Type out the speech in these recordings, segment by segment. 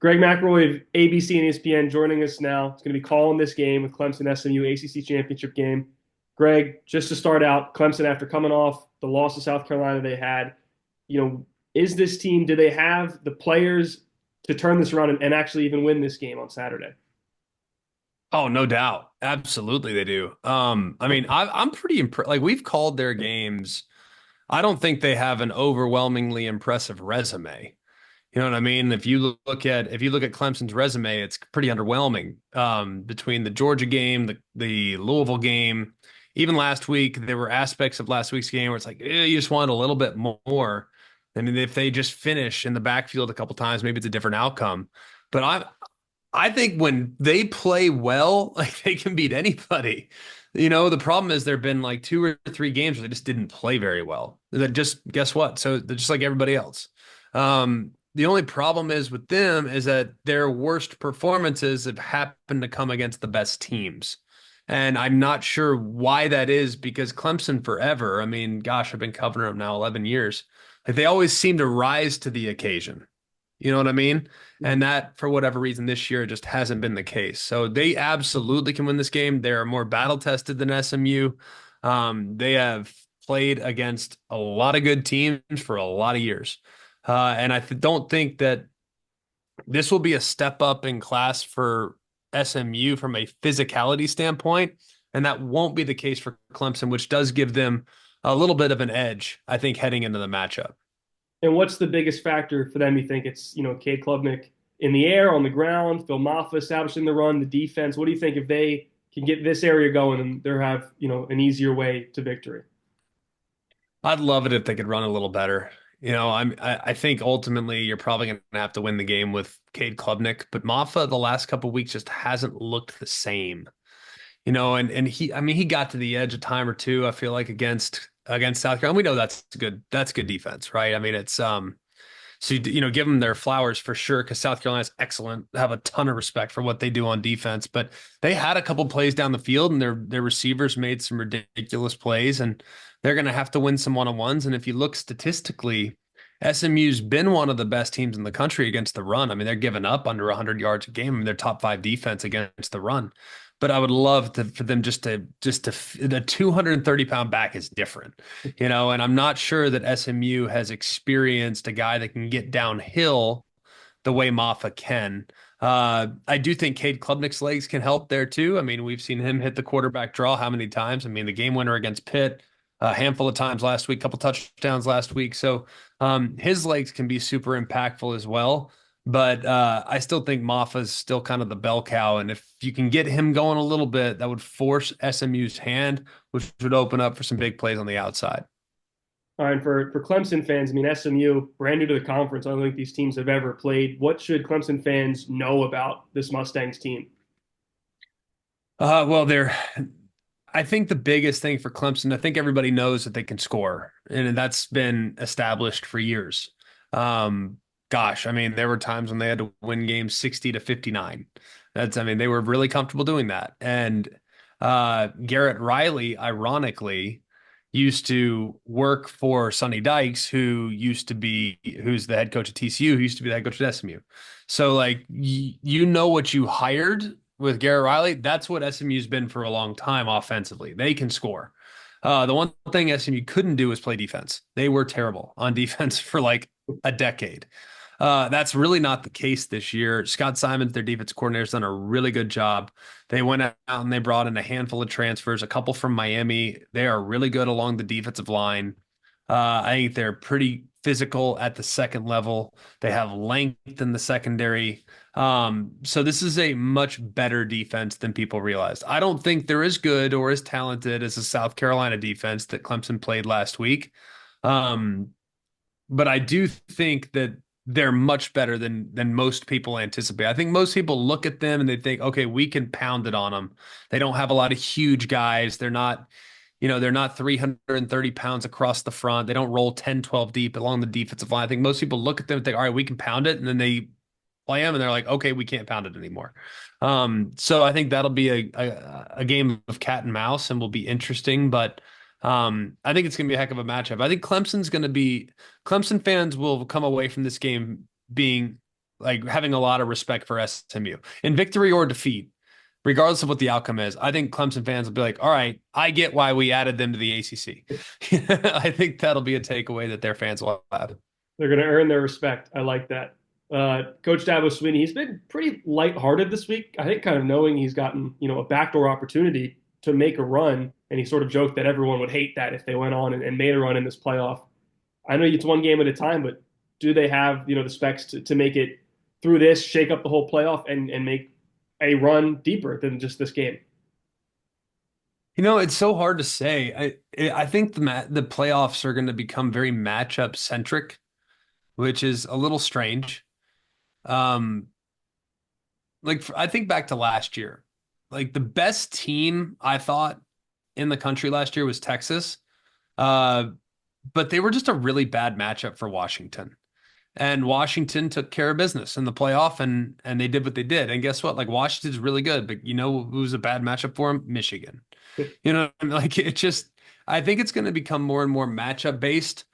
Greg McElroy of ABC and ESPN joining us now. It's going to be calling this game with Clemson SMU ACC championship game. Greg, just to start out, Clemson after coming off the loss to South Carolina they had, is this team, do they have the players to turn this around and actually even win this game on Saturday? Oh, no doubt. Absolutely, they do. I mean, I'm pretty impressed. Like we've called their games. I don't think they have an overwhelmingly impressive resume. You know what I mean? If you look at Clemson's resume, it's pretty underwhelming. Between the Georgia game, the Louisville game, even last week, there were aspects of last week's game where it's like you just want a little bit more. I mean, if they just finish in the backfield a couple times, maybe it's a different outcome. But I think when they play well, like they can beat anybody. The problem is there have been like two or three games where they just didn't play very well. That just guess what? So they're just like everybody else. The only problem is with them is that their worst performances have happened to come against the best teams. And I'm not sure why that is because Clemson forever, I mean, gosh, I've been covering them now 11 years. Like they always seem to rise to the occasion. You know what I mean? And that, for whatever reason, this year just hasn't been the case. So they absolutely can win this game. They're more battle tested than SMU. They have played against a lot of good teams for a lot of years. And don't think that this will be a step up in class for SMU from a physicality standpoint. And that won't be the case for Clemson, which does give them a little bit of an edge, I think, heading into the matchup. And what's the biggest factor for them? You think it's, Cade Klubnik in the air, on the ground, Phil Maffa establishing the run, the defense. What do you think if they can get this area going and they have, an easier way to victory? I'd love it if they could run a little better. I think ultimately you're probably going to have to win the game with Cade Klubnik, but Maffa the last couple of weeks just hasn't looked the same. And he got to the edge a time or two, I feel like against South Carolina. We know that's good defense, right? I mean, it's so give them their flowers for sure because South Carolina's excellent. Have a ton of respect for what they do on defense, but they had a couple plays down the field and their receivers made some ridiculous plays, and they're going to have to win some one-on-ones. And if you look statistically, SMU's been one of the best teams in the country against the run. I mean, they're giving up under 100 yards a game. I mean, they're top five defense against the run. But I would love for them just to the 230-pound back is different, and I'm not sure that SMU has experienced a guy that can get downhill the way Maffa can. I do think Cade Klubnik's legs can help there too. I mean, we've seen him hit the quarterback draw how many times? I mean, the game winner against Pitt, a handful of times last week, couple touchdowns last week. So his legs can be super impactful as well. But I still think Maffa's still kind of the bell cow. And if you can get him going a little bit, that would force SMU's hand, which would open up for some big plays on the outside. All right, for Clemson fans, I mean, SMU, brand new to the conference. I don't think these teams have ever played. What should Clemson fans know about this Mustangs team? Well, I think the biggest thing for Clemson, I think everybody knows that they can score, and that's been established for years. Um, Gosh, I mean, there were times when they had to win games 60-59. I mean, they were really comfortable doing that. And Garrett Riley, ironically, used to work for Sonny Dykes, who's the head coach at TCU, who used to be the head coach at SMU. So, like, you know what you hired with Garrett Riley. That's what SMU's been for a long time offensively. They can score. The one thing SMU couldn't do was play defense. They were terrible on defense for like a decade. That's really not the case this year. Scott Simons, their defense coordinator, has done a really good job. They went out and they brought in a handful of transfers, a couple from Miami. They are really good along the defensive line. I think they're pretty physical at the second level. They have length in the secondary. So this is a much better defense than people realized. I don't think they're as good or as talented as the South Carolina defense that Clemson played last week. Um, but I do think that they're much better than most people anticipate. I think most people look at them and they think, okay, we can pound it on them. They don't have a lot of huge guys. They're not 330 pounds across the front. They don't roll 10, 12 deep along the defensive line. I think most people look at them and think, all right, we can pound it. And then they play them and they're like, okay, we can't pound it anymore. So I think that'll be a game of cat and mouse and will be interesting. But I think it's going to be a heck of a matchup. I think Clemson fans will come away from this game being like having a lot of respect for SMU in victory or defeat, regardless of what the outcome is. I think Clemson fans will be like, all right, I get why we added them to the ACC. I think that'll be a takeaway that their fans will have. They're going to earn their respect. I like that. Coach Dabo Swinney, he's been pretty lighthearted this week. I think kind of knowing he's gotten, a backdoor opportunity to make a run. And he sort of joked that everyone would hate that if they went on and made a run in this playoff. I know it's one game at a time, but do they have, the specs to make it through this, shake up the whole playoff and make a run deeper than just this game? It's so hard to say. I think the playoffs are going to become very matchup centric, which is a little strange. Um, I think back to last year, like the best team I thought in the country last year was Texas. Uh, but they were just a really bad matchup for Washington. And Washington took care of business in the playoff and they did what they did. And guess what? Like Washington's really good, but you know who's a bad matchup for them? Michigan. Like it just I think it's going to become more and more matchup based.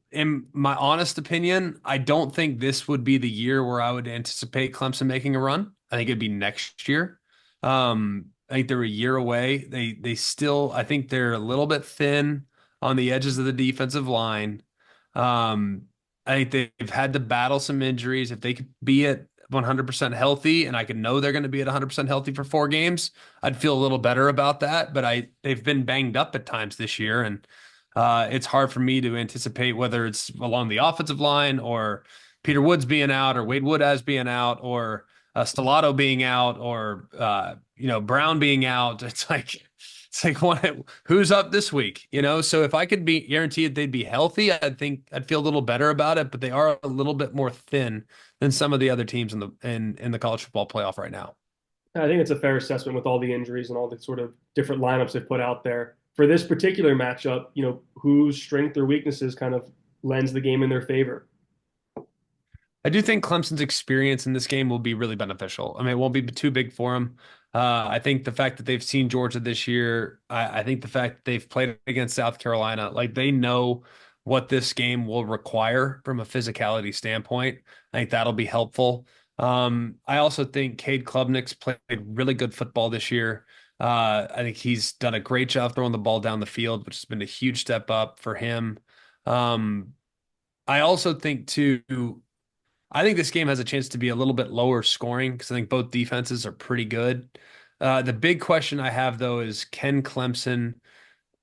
In my honest opinion, I don't think this would be the year where I would anticipate Clemson making a run. I think it'd be next year. I think they're a year away. They still I think they're a little bit thin on the edges of the defensive line. Um, I think they've had to battle some injuries. If they could be at 100% healthy, and I could know they're going to be at 100% healthy for 4 games, I'd feel a little better about that. But they've been banged up at times this year, and it's hard for me to anticipate whether it's along the offensive line or Peter Woods being out or Wade Woodaz being out or Stellato being out or Brown being out. It's like who's up this week, So if I could be guaranteed they'd be healthy, I think I'd feel a little better about it. But they are a little bit more thin than some of the other teams in the college football playoff right now. I think it's a fair assessment with all the injuries and all the sort of different lineups they've put out there. For this particular matchup, whose strength or weaknesses kind of lends the game in their favor. I do think Clemson's experience in this game will be really beneficial. I mean, it won't be too big for them. I think the fact that they've seen Georgia this year, I think the fact that they've played against South Carolina, like they know what this game will require from a physicality standpoint. I think that'll be helpful. I also think Cade Klubnik's played really good football this year. I think he's done a great job throwing the ball down the field, which has been a huge step up for him. I also think too. I think this game has a chance to be a little bit lower scoring because I think both defenses are pretty good. The big question I have, though, is can Clemson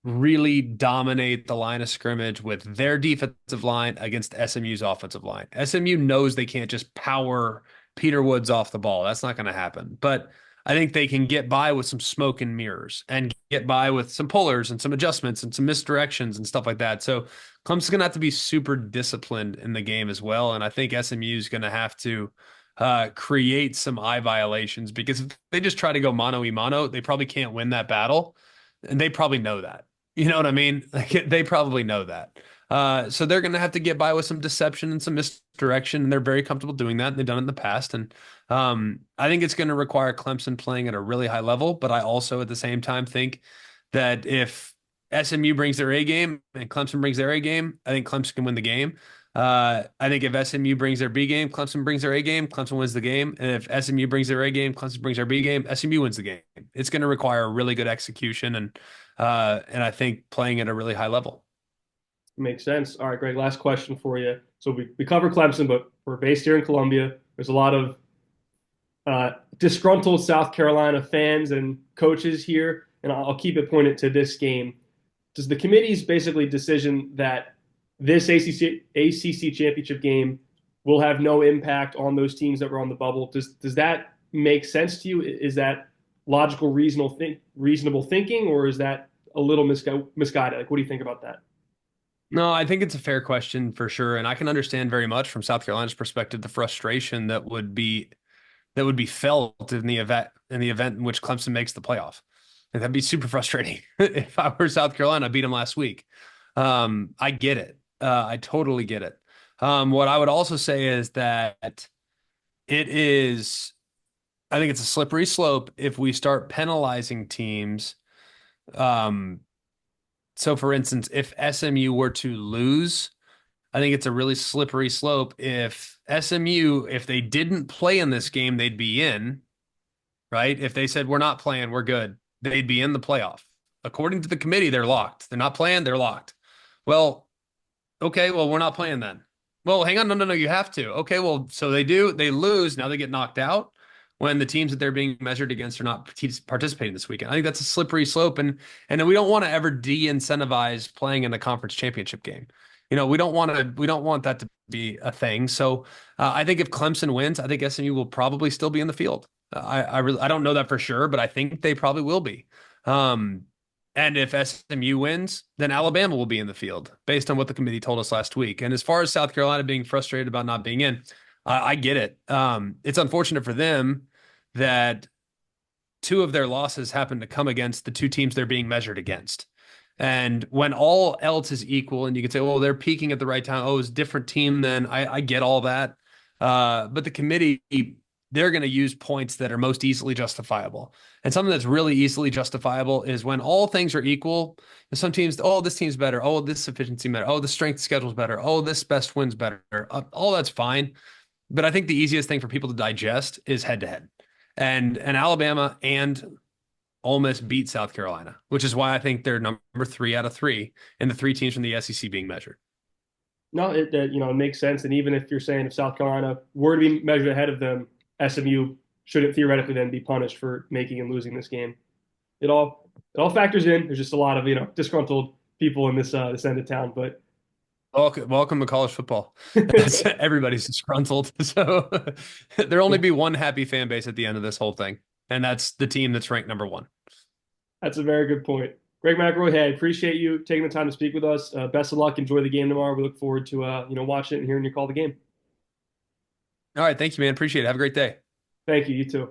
really dominate the line of scrimmage with their defensive line against SMU's offensive line? SMU knows they can't just power Peter Woods off the ball. That's not going to happen. But I think they can get by with some smoke and mirrors and get by with some pullers and some adjustments and some misdirections and stuff like that. So Clemson's going to have to be super disciplined in the game as well. And I think SMU is going to have to create some eye violations because if they just try to go mano-a-mano, they probably can't win that battle. And they probably know that. You know what I mean? Like, they probably know that. So they're going to have to get by with some deception and some misdirection, and they're very comfortable doing that. And they've done it in the past. And I think it's going to require Clemson playing at a really high level. But I also, at the same time, think that if SMU brings their A game and Clemson brings their A game, I think Clemson can win the game. I think if SMU brings their B game, Clemson brings their A game, Clemson wins the game. And if SMU brings their A game, Clemson brings their B game, SMU wins the game. It's going to require really good execution and I think playing at a really high level. Makes sense. All right, Greg, last question for you. So we cover Clemson, but we're based here in Columbia. There's a lot of disgruntled South Carolina fans and coaches here, and I'll keep it pointed to this game. Does the committee's basically decision that this ACC championship game will have no impact on those teams that were on the bubble? Does that make sense to you? Is that logical, reasonable thinking, or is that a little misguided? Like, what do you think about that? No, I think it's a fair question for sure, and I can understand very much from South Carolina's perspective the frustration that would be felt in the event in which Clemson makes the playoff. And that'd be super frustrating. If I were South Carolina, I beat them last week. I get it. I totally get it. What I would also say is that it is, I think it's a slippery slope if we start penalizing teams. So for instance, if SMU were to lose I think it's a really slippery slope. If SMU, if they didn't play in this game, they'd be in, right? If they said, we're not playing, we're good, they'd be in the playoff. According to the committee, they're locked. They're not playing, they're locked. Well, okay, well, we're not playing then. Well, hang on, no, no, no, you have to. Okay, well, so they do, they lose, now they get knocked out when the teams that they're being measured against are not participating this weekend. I think that's a slippery slope, and we don't want to ever de-incentivize playing in the conference championship game. We don't want that to be a thing. So I think if Clemson wins, I think SMU will probably still be in the field. I don't know that for sure, but I think they probably will be. Um, and if SMU wins, then Alabama will be in the field based on what the committee told us last week. And as far as South Carolina being frustrated about not being in, I get it. It's unfortunate for them that two of their losses happen to come against the two teams they're being measured against. And when all else is equal, and you can say, well, they're peaking at the right time. Oh, it's a different team then. I get all that. But the committee, they're going to use points that are most easily justifiable. And something that's really easily justifiable is when all things are equal. Some teams, oh, this team's better. Oh, this efficiency better. Oh, the strength schedule is better. Oh, this best wins better. All that's fine. But I think the easiest thing for people to digest is head to head. And Alabama and Ole Miss beat South Carolina, which is why I think they're number 3 out of 3 in the 3 teams from the SEC being measured. No, it makes sense. And even if you're saying if South Carolina were to be measured ahead of them, SMU shouldn't theoretically then be punished for making and losing this game. It all factors in. There's just a lot of disgruntled people in this end of town, but Welcome to college football. Everybody's disgruntled. So there'll only be one happy fan base at the end of this whole thing. And that's the team that's ranked number 1. That's a very good point. Greg McElroy, hey, I appreciate you taking the time to speak with us. Best of luck. Enjoy the game tomorrow. We look forward to watching it and hearing you call the game. All right. Thank you, man. Appreciate it. Have a great day. Thank you. You too.